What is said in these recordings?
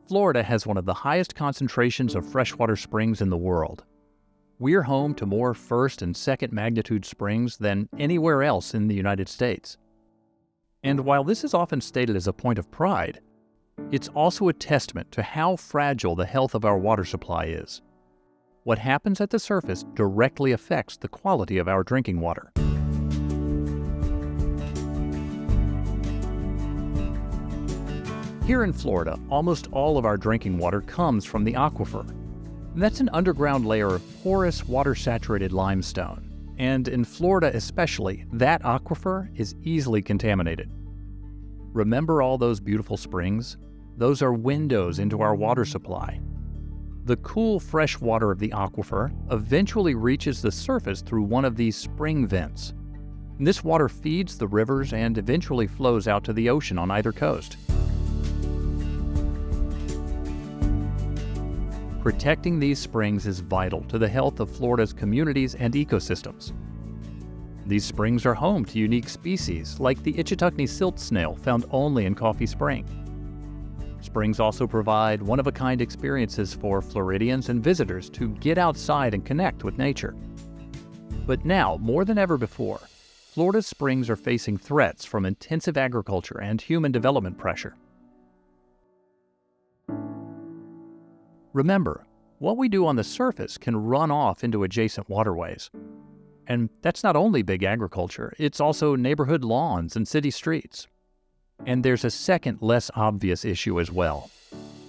Florida has one of the highest concentrations of freshwater springs in the world. We're home to more first and second magnitude springs than anywhere else in the United States. And while this is often stated as a point of pride, it's also a testament to how fragile the health of our water supply is. What happens at the surface directly affects the quality of our drinking water. Here in Florida, almost all of our drinking water comes from the aquifer. That's an underground layer of porous, water-saturated limestone. And in Florida especially, that aquifer is easily contaminated. Remember all those beautiful springs? Those are windows into our water supply. The cool, fresh water of the aquifer eventually reaches the surface through one of these spring vents. This water feeds the rivers and eventually flows out to the ocean on either coast. Protecting these springs is vital to the health of Florida's communities and ecosystems. These springs are home to unique species like the Ichetucknee silt snail found only in Coffee Spring. Springs also provide one-of-a-kind experiences for Floridians and visitors to get outside and connect with nature. But now, more than ever before, Florida's springs are facing threats from intensive agriculture and human development pressure. Remember, what we do on the surface can run off into adjacent waterways. And that's not only big agriculture, it's also neighborhood lawns and city streets. And there's a second, less obvious issue as well.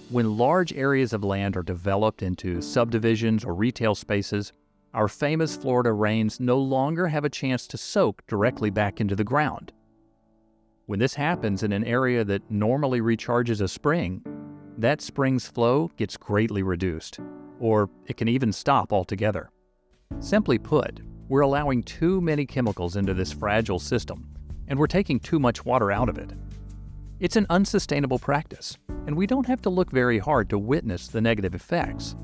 When large areas of land are developed into subdivisions or retail spaces, our famous Florida rains no longer have a chance to soak directly back into the ground. When this happens in an area that normally recharges a spring, that spring's flow gets greatly reduced, or it can even stop altogether. Simply put, we're allowing too many chemicals into this fragile system, and we're taking too much water out of it. It's an unsustainable practice, and we don't have to look very hard to witness the negative effects.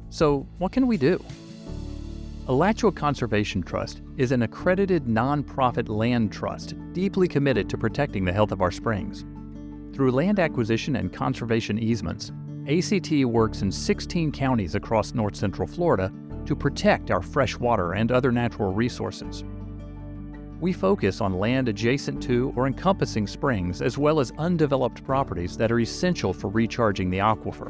So, what can we do? Alachua Conservation Trust is an accredited nonprofit land trust deeply committed to protecting the health of our springs. Through land acquisition and conservation easements, ACT works in 16 counties across north central Florida to protect our fresh water and other natural resources. We focus on land adjacent to or encompassing springs as well as undeveloped properties that are essential for recharging the aquifer.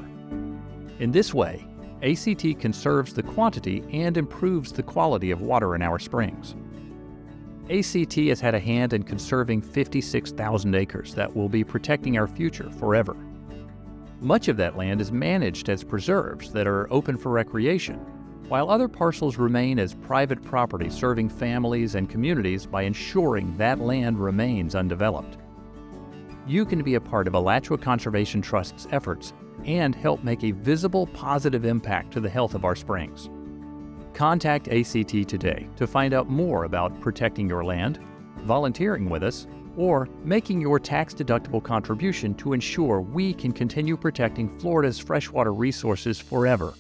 In this way, ACT conserves the quantity and improves the quality of water in our springs. ACT has had a hand in conserving 56,000 acres that will be protecting our future forever. Much of that land is managed as preserves that are open for recreation, while other parcels remain as private property serving families and communities by ensuring that land remains undeveloped. You can be a part of Alachua Conservation Trust's efforts and help make a visible positive impact to the health of our springs. Contact ACT today to find out more about protecting your land, volunteering with us, or making your tax-deductible contribution to ensure we can continue protecting Florida's freshwater resources forever.